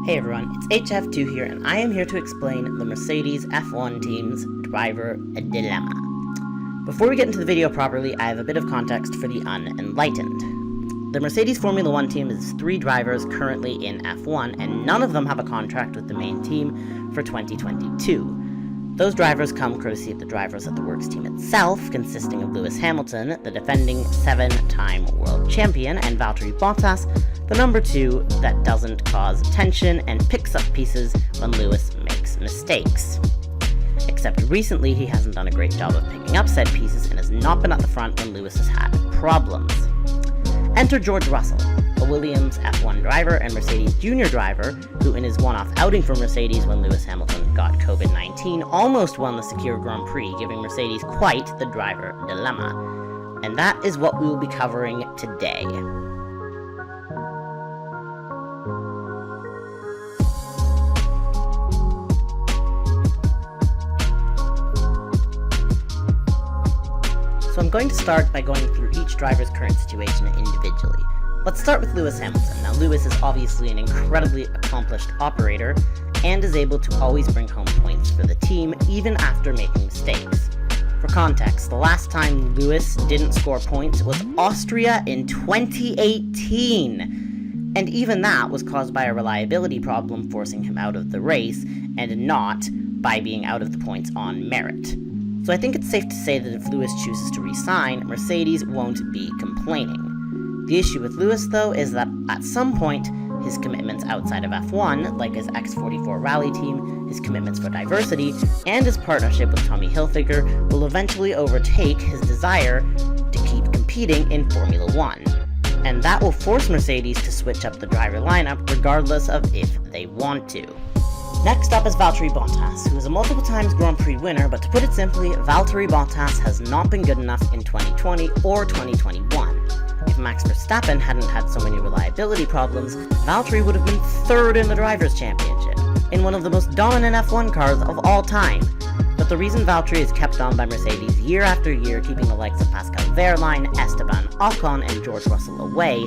Hey everyone, it's HF2 here, and I am here to explain the Mercedes F1 team's driver dilemma. Before we get into the video properly, I have a bit of context for the unenlightened. The Mercedes Formula 1 team is 3 drivers currently in F1, and none of them have a contract with the main team for 2022. Those drivers come courtesy of the Drivers at the Works team itself, consisting of Lewis Hamilton, the defending 7-time world champion, and Valtteri Bottas, the number 2 that doesn't cause tension and picks up pieces when Lewis makes mistakes. Except recently he hasn't done a great job of picking up said pieces and has not been at the front when Lewis has had problems. Enter George Russell, a Williams F1 driver and Mercedes junior driver who in his one-off outing for Mercedes when Lewis Hamilton got COVID-19 almost won the Sakir Grand Prix, giving Mercedes quite the driver dilemma. And that is what we will be covering today. So I'm going to start by going through each driver's current situation individually. Let's start with Lewis Hamilton. Now, Lewis is obviously an incredibly accomplished operator and is able to always bring home points for the team, even after making mistakes. For context, the last time Lewis didn't score points was Austria in 2018. And even that was caused by a reliability problem forcing him out of the race, and not by being out of the points on merit. So I think it's safe to say that if Lewis chooses to resign, Mercedes won't be complaining. The issue with Lewis, though, is that at some point, his commitments outside of F1, like his X44 rally team, his commitments for diversity, and his partnership with Tommy Hilfiger will eventually overtake his desire to keep competing in Formula 1. And that will force Mercedes to switch up the driver lineup regardless of if they want to. Next up is Valtteri Bottas, who is a multiple times Grand Prix winner, but to put it simply, Valtteri Bottas has not been good enough in 2020 or 2021. If Max Verstappen hadn't had so many reliability problems, Valtteri would have been 3rd in the Drivers' Championship, in one of the most dominant F1 cars of all time. But the reason Valtteri is kept on by Mercedes year after year, keeping the likes of Pascal Wehrlein, Esteban Ocon, and George Russell away,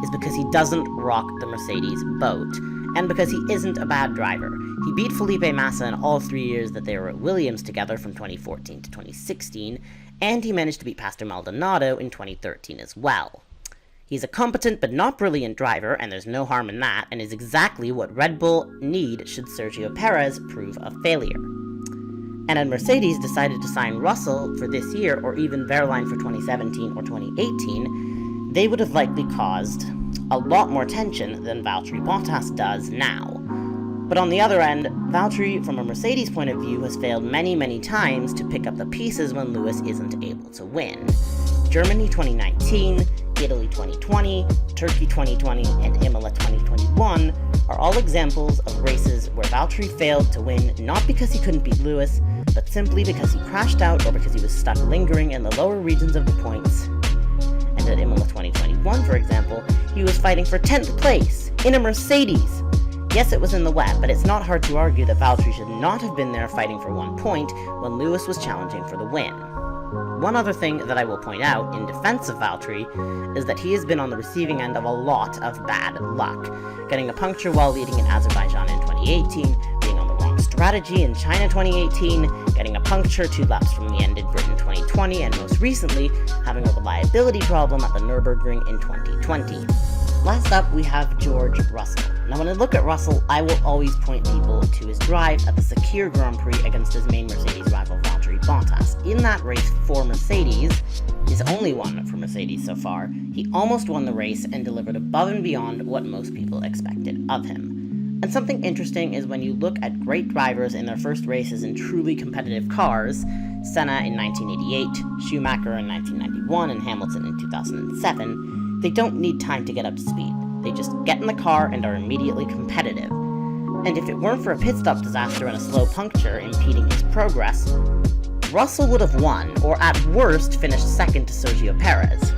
is because he doesn't rock the Mercedes boat, and because he isn't a bad driver. He beat Felipe Massa in all 3 years that they were at Williams together from 2014 to 2016, and he managed to beat Pastor Maldonado in 2013 as well. He's a competent but not brilliant driver, and there's no harm in that, and is exactly what Red Bull need should Sergio Perez prove a failure. And had Mercedes decided to sign Russell for this year, or even Wehrlein for 2017 or 2018, they would have likely caused a lot more tension than Valtteri Bottas does now. But on the other end, Valtteri, from a Mercedes point of view, has failed many times to pick up the pieces when Lewis isn't able to win. Germany 2019, Italy 2020, Turkey 2020, and Imola 2021 are all examples of races where Valtteri failed to win not because he couldn't beat Lewis, but simply because he crashed out or because he was stuck lingering in the lower regions of the points. And at Imola 2021, for example, he was fighting for 10th place in a Mercedes. Yes, it was in the wet, but it's not hard to argue that Valtteri should not have been there fighting for 1 point when Lewis was challenging for the win. One other thing that I will point out in defense of Valtteri is that he has been on the receiving end of a lot of bad luck, getting a puncture while leading in Azerbaijan in 2018, being on the wrong strategy in China 2018, getting a puncture 2 laps from the end in Britain 2020, and most recently, having a reliability problem at the Nürburgring in 2020. Last up, we have George Russell. Now, when I look at Russell, I will always point people to his drive at the Sakir Grand Prix against his main Mercedes rival Valtteri Bottas. In that race for Mercedes, his only one for Mercedes so far, he almost won the race and delivered above and beyond what most people expected of him. And something interesting is when you look at great drivers in their first races in truly competitive cars, Senna in 1988, Schumacher in 1991, and Hamilton in 2007, they don't need time to get up to speed. They just get in the car and are immediately competitive. And if it weren't for a pit stop disaster and a slow puncture impeding his progress, Russell would have won, or at worst finished 2nd to Sergio Perez.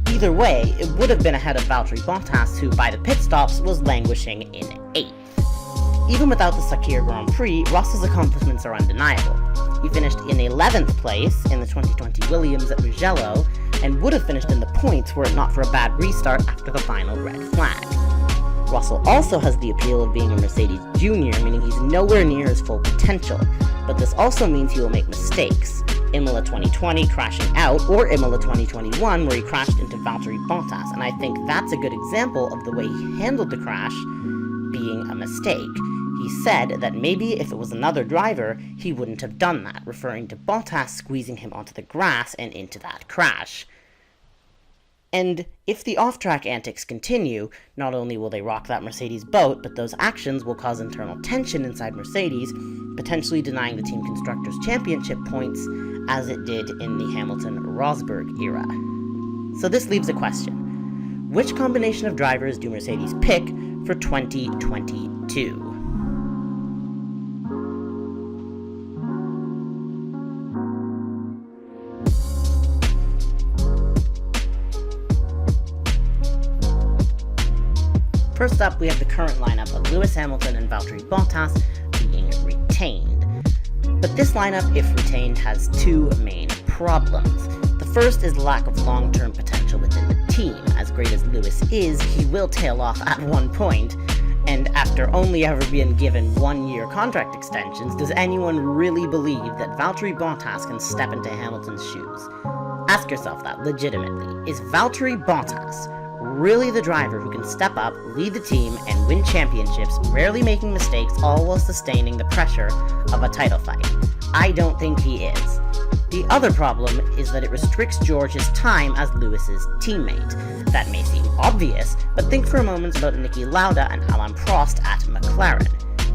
Either way, it would have been ahead of Valtteri Bottas, who by the pit stops was languishing in 8th. Even without the Sakir Grand Prix, Russell's accomplishments are undeniable. He finished in 11th place in the 2020 Williams at Mugello, and would have finished in the points were it not for a bad restart after the final red flag. Russell also has the appeal of being a Mercedes Junior, meaning he's nowhere near his full potential, but this also means he will make mistakes. Imola 2020 crashing out, or Imola 2021 where he crashed into Valtteri Bottas, and I think that's a good example of the way he handled the crash being a mistake. He said that maybe if it was another driver, he wouldn't have done that, referring to Bottas squeezing him onto the grass and into that crash. And if the off-track antics continue, not only will they rock that Mercedes boat, but those actions will cause internal tension inside Mercedes, potentially denying the Team Constructors' Championship points, as it did in the Hamilton-Rosberg era. So this leaves a question. Which combination of drivers do Mercedes pick for 2022? First up, we have the current lineup of Lewis Hamilton and Valtteri Bottas being retained. But this lineup, if retained, has two main problems. The first is the lack of long-term potential within the team. As great as Lewis is, he will tail off at one point, and after only ever being given one-year contract extensions, does anyone really believe that Valtteri Bottas can step into Hamilton's shoes? Ask yourself that legitimately. Is Valtteri Bottas really the driver who can step up, lead the team, and win championships, rarely making mistakes, all while sustaining the pressure of a title fight? I don't think he is. The other problem is that it restricts George's time as Lewis's teammate. That may seem obvious, but think for a moment about Niki Lauda and Alain Prost at McLaren.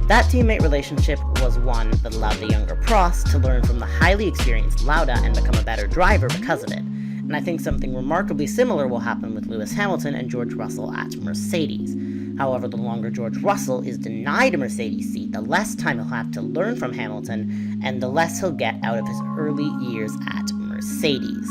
That teammate relationship was one that allowed the younger Prost to learn from the highly experienced Lauda and become a better driver because of it. And I think something remarkably similar will happen with Lewis Hamilton and George Russell at Mercedes. However, the longer George Russell is denied a Mercedes seat, the less time he'll have to learn from Hamilton, and the less he'll get out of his early years at Mercedes.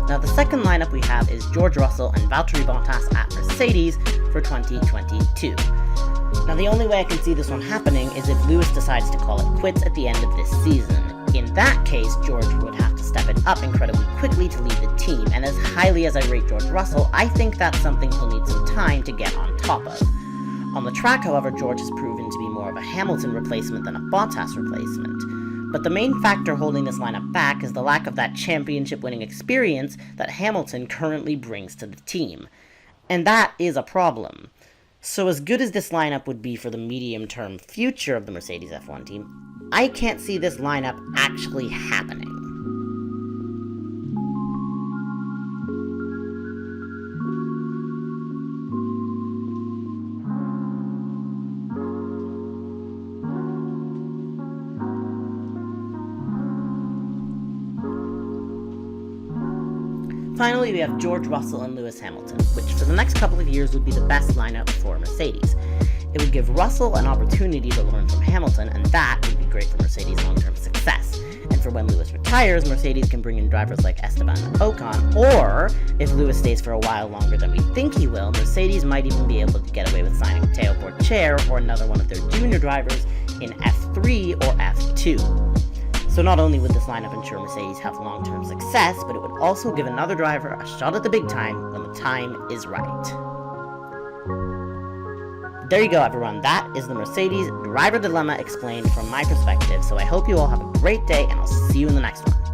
Now, the second lineup we have is George Russell and Valtteri Bottas at Mercedes for 2022. Now, the only way I can see this one happening is if Lewis decides to call it quits at the end of this season. In that case, George would have to step it up incredibly quickly to lead the team, and as highly as I rate George Russell, I think that's something he'll need some time to get on top of. On the track, however, George has proven to be more of a Hamilton replacement than a Bottas replacement. But the main factor holding this lineup back is the lack of that championship-winning experience that Hamilton currently brings to the team. And that is a problem. So as good as this lineup would be for the medium-term future of the Mercedes F1 team, I can't see this lineup actually happening. Finally, we have George Russell and Lewis Hamilton, which for the next couple of years would be the best lineup for Mercedes. It would give Russell an opportunity to learn from Hamilton, and that would be great for Mercedes' long-term success. And for when Lewis retires, Mercedes can bring in drivers like Esteban Ocon, or, if Lewis stays for a while longer than we think he will, Mercedes might even be able to get away with signing Teo Porcher or another one of their junior drivers in F3 or F2. So not only would this lineup ensure Mercedes have long-term success, but it would also give another driver a shot at the big time when the time is right. There you go, everyone. That is the Mercedes driver dilemma explained from my perspective, so I hope you all have a great day, and I'll see you in the next one.